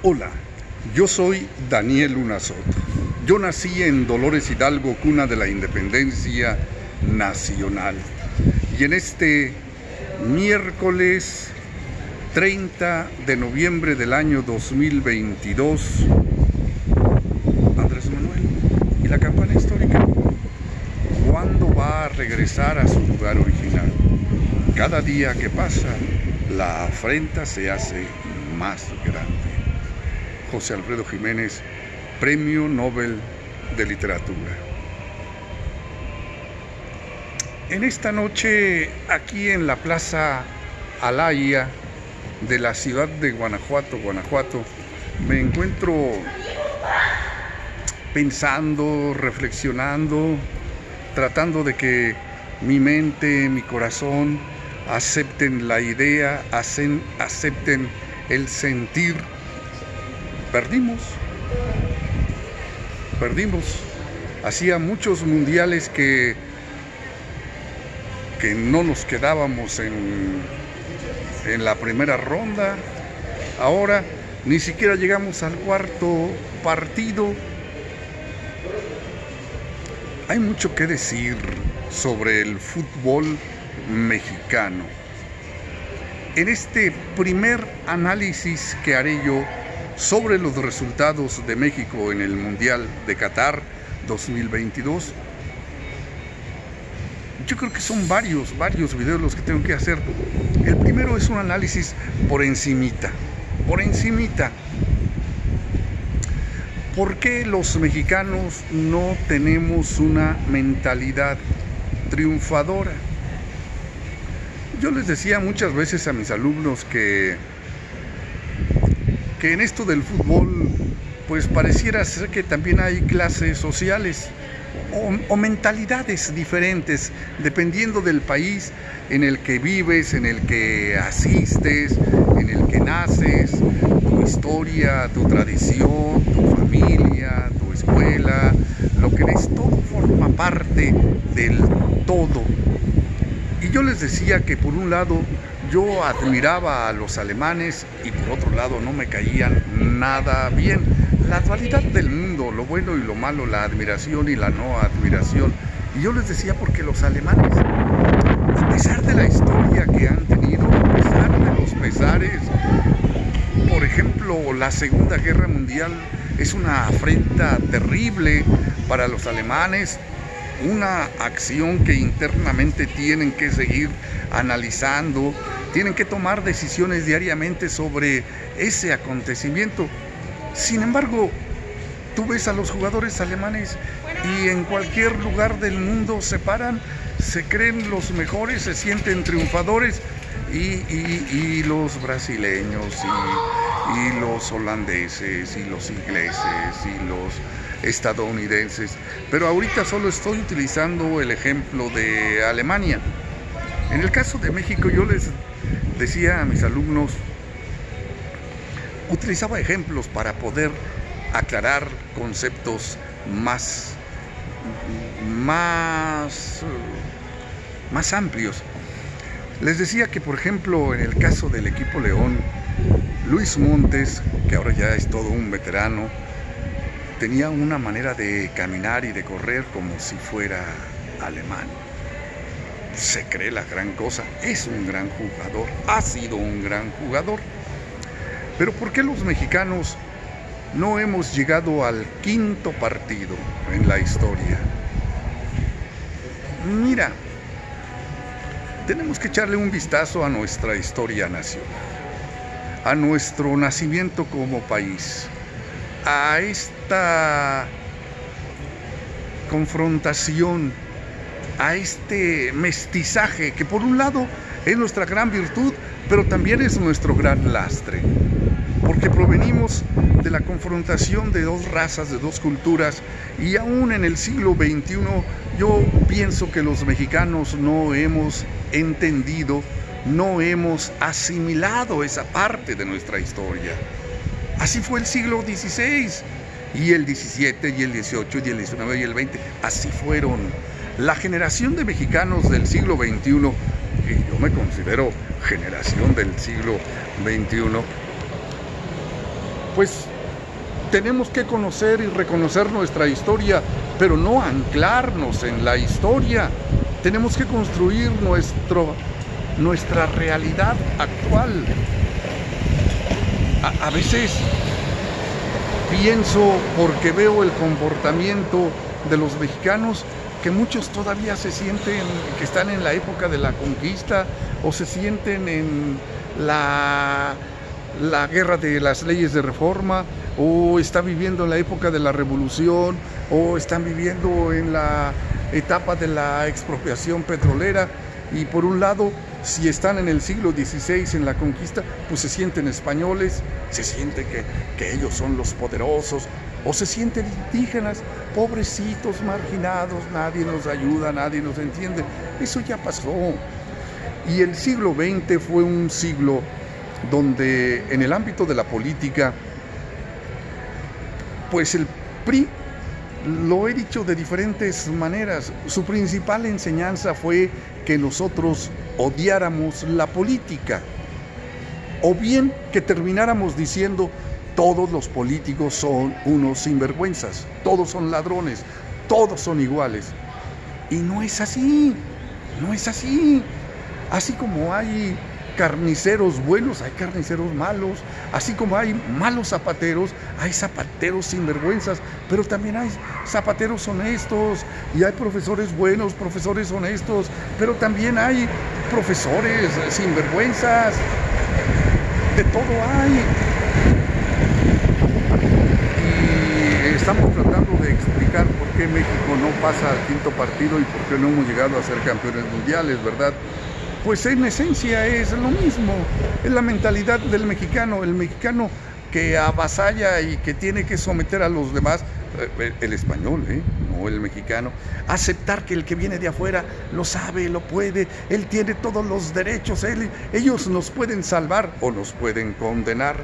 Hola, yo soy Daniel Luna Soto. Yo nací en Dolores Hidalgo, cuna de la independencia nacional. Y en este miércoles 30 de noviembre del año 2022, Andrés Manuel y la campana histórica, ¿cuándo va a regresar a su lugar original? Cada día que pasa, la afrenta se hace más grande. José Alfredo Jiménez, Premio Nobel de Literatura. En esta noche, aquí en la Plaza Alaya de la ciudad de Guanajuato, me encuentro pensando, reflexionando, tratando de que mi mente, mi corazón acepten la idea, acepten el sentir. Perdimos. Hacía muchos mundiales que no nos quedábamos en la primera ronda. Ahora ni siquiera llegamos al cuarto partido. Hay mucho que decir sobre el fútbol mexicano. En este primer análisis que haré yo sobre los resultados de México en el Mundial de Qatar 2022, yo creo que son varios videos los que tengo que hacer. El primero es un análisis por encimita. ¿Por qué los mexicanos no tenemos una mentalidad triunfadora? Yo les decía muchas veces a mis alumnos que en esto del fútbol, pues pareciera ser que también hay clases sociales o mentalidades diferentes, dependiendo del país en el que vives, en el que asistes, en el que naces, tu historia, tu tradición, tu familia, tu escuela, lo que eres, todo forma parte del todo. Y yo les decía que por un lado yo admiraba a los alemanes y por otro lado no me caían nada bien. La dualidad del mundo, lo bueno y lo malo, la admiración y la no admiración. Y yo les decía porque los alemanes, a pesar de la historia que han tenido, a pesar de los pesares, por ejemplo, la Segunda Guerra Mundial es una afrenta terrible para los alemanes, una acción que internamente tienen que seguir analizando, tienen que tomar decisiones diariamente sobre ese acontecimiento. Sin embargo, tú ves a los jugadores alemanes y en cualquier lugar del mundo se paran, se creen los mejores, se sienten triunfadores, y los brasileños y los holandeses y los ingleses y los estadounidenses. Pero ahorita solo estoy utilizando el ejemplo de Alemania. En el caso de México, yo les decía a mis alumnos, utilizaba ejemplos para poder aclarar conceptos más amplios. Les decía que, por ejemplo, en el caso del equipo León, Luis Montes, que ahora ya es todo un veterano, tenía una manera de caminar y de correr como si fuera alemán. Se cree la gran cosa, es un gran jugador, ha sido un gran jugador. Pero ¿por qué los mexicanos no hemos llegado al quinto partido en la historia? Mira, tenemos que echarle un vistazo a nuestra historia nacional, a nuestro nacimiento como país, a esta confrontación, a este mestizaje que por un lado es nuestra gran virtud, pero también es nuestro gran lastre, porque provenimos de la confrontación de dos razas, de dos culturas, y aún en el siglo XXI yo pienso que los mexicanos no hemos entendido, no hemos asimilado esa parte de nuestra historia. Así fue el siglo XVI, y el XVII, y el XVIII, y el XIX, y el XX, así fueron. La generación de mexicanos del siglo XXI, y yo me considero generación del siglo XXI, pues tenemos que conocer y reconocer nuestra historia, pero no anclarnos en la historia. Tenemos que construir nuestra realidad actual. A veces pienso, porque veo el comportamiento de los mexicanos, que muchos todavía se sienten que están en la época de la conquista, o se sienten en la guerra de las leyes de reforma, o están viviendo en la época de la revolución, o están viviendo en la etapa de la expropiación petrolera. Y por un lado, si están en el siglo XVI, en la conquista, pues se sienten españoles, se siente que ellos son los poderosos, o se sienten indígenas, pobrecitos, marginados, nadie nos ayuda, nadie nos entiende. Eso ya pasó. Y el siglo XX fue un siglo donde en el ámbito de la política, pues el PRI, lo he dicho de diferentes maneras, su principal enseñanza fue que nosotros odiáramos la política, o bien que termináramos diciendo: todos los políticos son unos sinvergüenzas, todos son ladrones, todos son iguales. Y no es así, no es así. Así como hay carniceros buenos, hay carniceros malos. Así como hay malos zapateros, hay zapateros sinvergüenzas, pero también hay zapateros honestos, y hay profesores buenos, profesores honestos, pero también hay profesores sinvergüenzas. De todo hay. Y estamos tratando de explicar por qué México no pasa al quinto partido y por qué no hemos llegado a ser campeones mundiales, ¿verdad? Pues en esencia es lo mismo, es la mentalidad del mexicano, el mexicano que avasalla y que tiene que someter a los demás, el español, no el mexicano, aceptar que el que viene de afuera lo sabe, lo puede, él tiene todos los derechos, ellos nos pueden salvar o nos pueden condenar.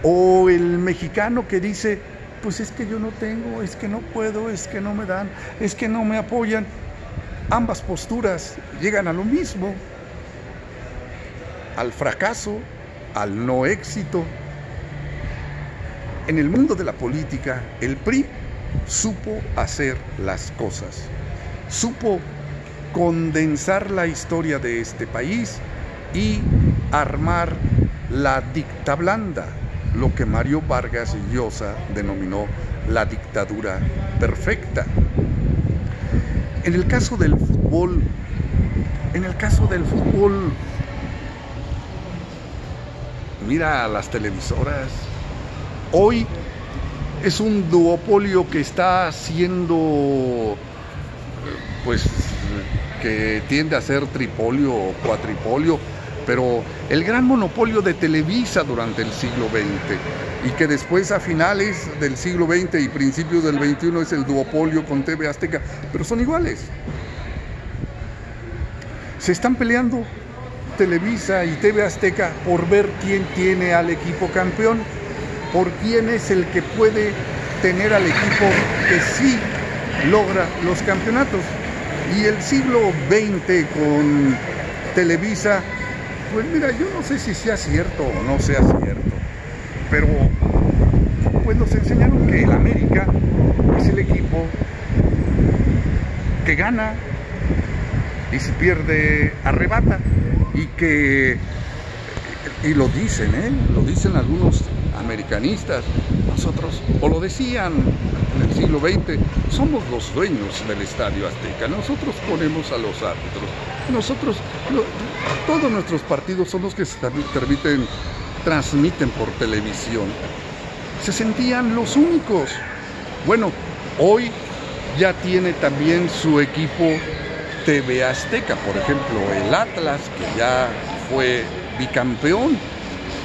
O el mexicano que dice: pues es que yo no tengo, es que no puedo, es que no me dan, es que no me apoyan. Ambas posturas llegan a lo mismo, al fracaso, al no éxito. En el mundo de la política, el PRI supo hacer las cosas, supo condensar la historia de este país y armar la dictablanda, lo que Mario Vargas Llosa denominó la dictadura perfecta. En el caso del fútbol, mira las televisoras. Hoy es un duopolio que está siendo, pues, que tiende a ser tripolio o cuatripolio, pero el gran monopolio de Televisa durante el siglo XX, y que después, a finales del siglo XX y principios del XXI, es el duopolio con TV Azteca, pero son iguales. Se están peleando Televisa y TV Azteca por ver quién tiene al equipo campeón, por quién es el que puede tener al equipo que sí logra los campeonatos. Y el siglo XX con Televisa, pues mira, yo no sé si sea cierto o no sea cierto, pero pues nos enseñaron que el América es el equipo que gana y si pierde arrebata, y lo dicen algunos americanistas. Nosotros, o lo decían en el siglo XX, somos los dueños del Estadio Azteca, nosotros ponemos a los árbitros, todos nuestros partidos son los que se transmiten por televisión. Se sentían los únicos. Bueno, hoy ya tiene también su equipo TV Azteca, por ejemplo, el Atlas, que ya fue bicampeón,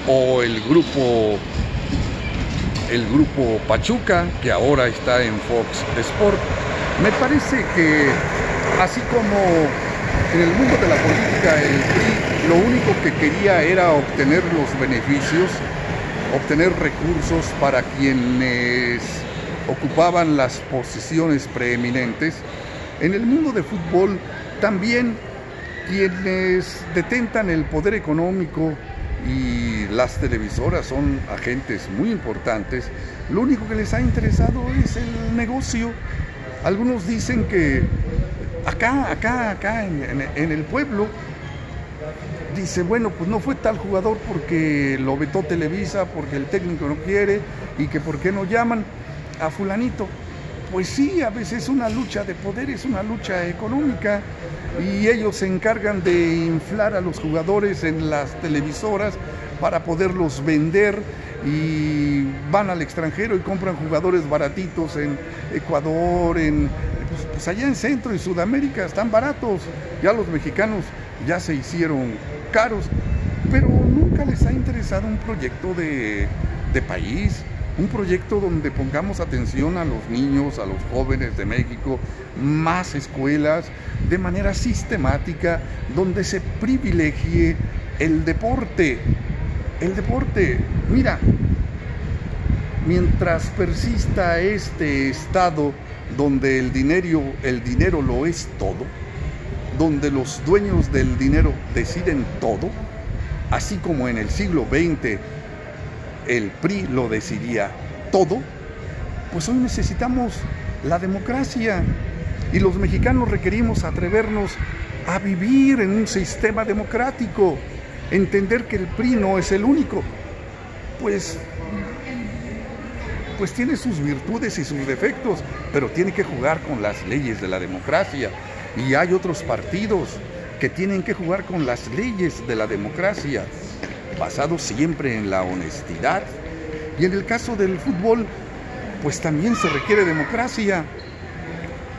o el grupo Pachuca, que ahora está en Fox Sport. Me parece que, así como en el mundo de la política, el PRI lo único que quería era obtener los beneficios, obtener recursos para quienes ocupaban las posiciones preeminentes, en el mundo de fútbol también quienes detentan el poder económico y las televisoras son agentes muy importantes, lo único que les ha interesado es el negocio. Algunos dicen que acá en el pueblo, dice, bueno, pues no fue tal jugador porque lo vetó Televisa, porque el técnico no quiere, y que por qué no llaman a fulanito. Pues sí, a veces es una lucha de poder, es una lucha económica, y ellos se encargan de inflar a los jugadores en las televisoras para poderlos vender, y van al extranjero y compran jugadores baratitos en Ecuador, pues allá en Centro y Sudamérica están baratos. Ya los mexicanos ya se hicieron caros, pero nunca les ha interesado un proyecto de país, un proyecto donde pongamos atención a los niños, a los jóvenes de México, más escuelas, de manera sistemática, donde se privilegie el deporte. El deporte, mira, mientras persista este estado donde el dinero lo es todo, donde los dueños del dinero deciden todo, así como en el siglo XX el PRI lo decidía todo, pues hoy necesitamos la democracia, y los mexicanos requerimos atrevernos a vivir en un sistema democrático, entender que el PRI no es el único, pues tiene sus virtudes y sus defectos, pero tiene que jugar con las leyes de la democracia. Y hay otros partidos que tienen que jugar con las leyes de la democracia, basados siempre en la honestidad. Y en el caso del fútbol, pues también se requiere democracia,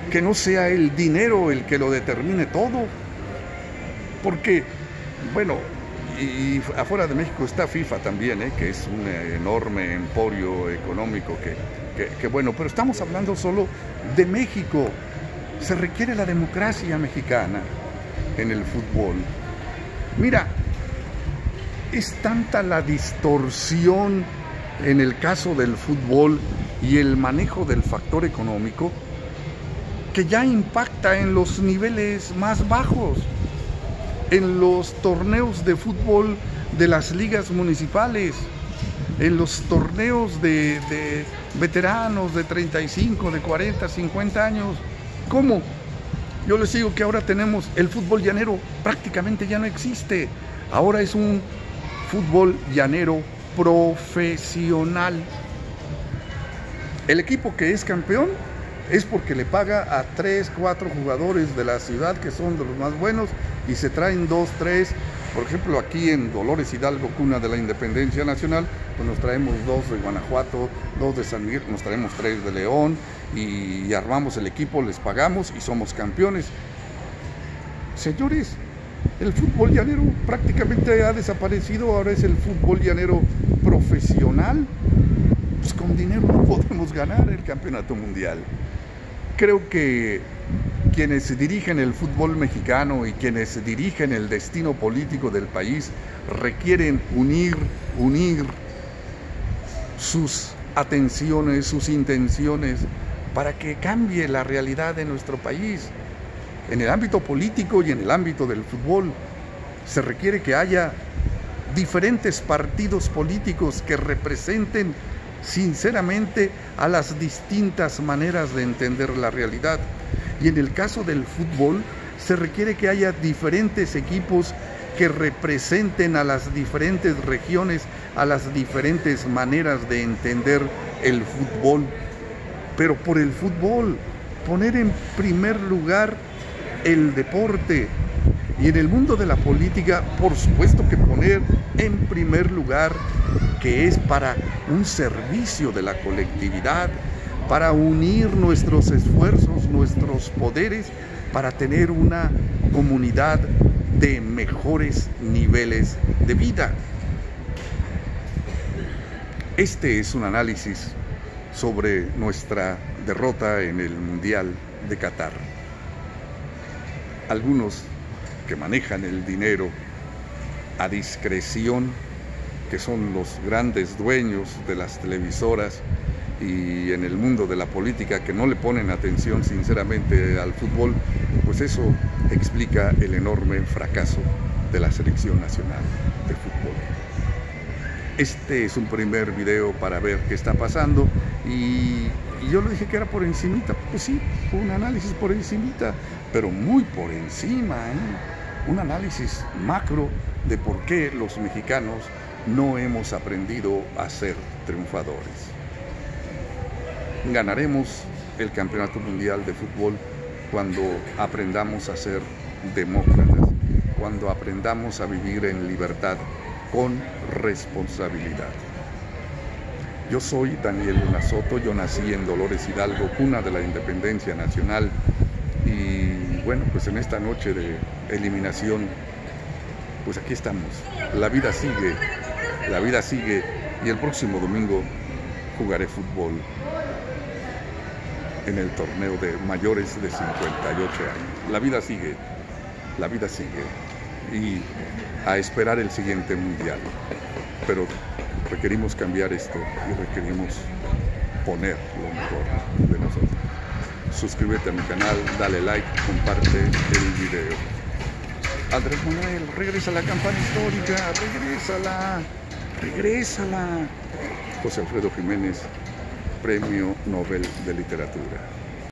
que no sea el dinero el que lo determine todo, porque, bueno, y afuera de México está FIFA también, que es un enorme emporio económico que bueno, pero estamos hablando solo de México. Se requiere la democracia mexicana en el fútbol. Mira, es tanta la distorsión en el caso del fútbol y el manejo del factor económico que ya impacta en los niveles más bajos, en los torneos de fútbol de las ligas municipales, en los torneos de veteranos de 35, de 40, 50 años. ¿Cómo? Yo les digo que ahora tenemos el fútbol llanero, prácticamente ya no existe. Ahora es un fútbol llanero profesional. El equipo que es campeón es porque le paga a 3, 4 jugadores de la ciudad que son de los más buenos, y se traen 2, 3. Por ejemplo, aquí en Dolores Hidalgo, cuna de la independencia nacional, pues nos traemos 2 de Guanajuato, 2 de San Miguel, nos traemos 3 de León, y armamos el equipo, les pagamos y somos campeones. Señores, el fútbol llanero prácticamente ha desaparecido. Ahora es el fútbol llanero profesional. Pues con dinero no podemos ganar el campeonato mundial. Creo que quienes dirigen el fútbol mexicano y quienes dirigen el destino político del país requieren unir sus atenciones, sus intenciones, para que cambie la realidad de nuestro país. En el ámbito político y en el ámbito del fútbol se requiere que haya diferentes partidos políticos que representen sinceramente a las distintas maneras de entender la realidad. Y en el caso del fútbol se requiere que haya diferentes equipos que representen a las diferentes regiones, a las diferentes maneras de entender el fútbol. Pero por el fútbol, poner en primer lugar el deporte. Y en el mundo de la política, por supuesto que poner en primer lugar que es para un servicio de la colectividad, para unir nuestros esfuerzos, nuestros poderes, para tener una comunidad de mejores niveles de vida. Este es un análisis sobre nuestra derrota en el Mundial de Qatar. Algunos que manejan el dinero a discreción, que son los grandes dueños de las televisoras, y en el mundo de la política que no le ponen atención sinceramente al fútbol, pues eso explica el enorme fracaso de la selección nacional de fútbol. Este es un primer video para ver qué está pasando y yo le dije que era por encimita, pues sí, un análisis por encimita, pero muy por encima, ¿eh? Un análisis macro de por qué los mexicanos no hemos aprendido a ser triunfadores. Ganaremos el Campeonato Mundial de Fútbol cuando aprendamos a ser demócratas, cuando aprendamos a vivir en libertad con responsabilidad. Yo soy Daniel Luna Soto, yo nací en Dolores Hidalgo, cuna de la independencia nacional, y bueno, pues en esta noche de eliminación, pues aquí estamos. La vida sigue y el próximo domingo jugaré fútbol en el torneo de mayores de 58 años. La vida sigue y a esperar el siguiente mundial, pero requerimos cambiar esto y requerimos poner lo mejor de nosotros. Suscríbete a mi canal, dale like, comparte el video. Andrés Manuel, regresa la campana histórica, regrésala. José Alfredo Jiménez, Premio Nobel de Literatura.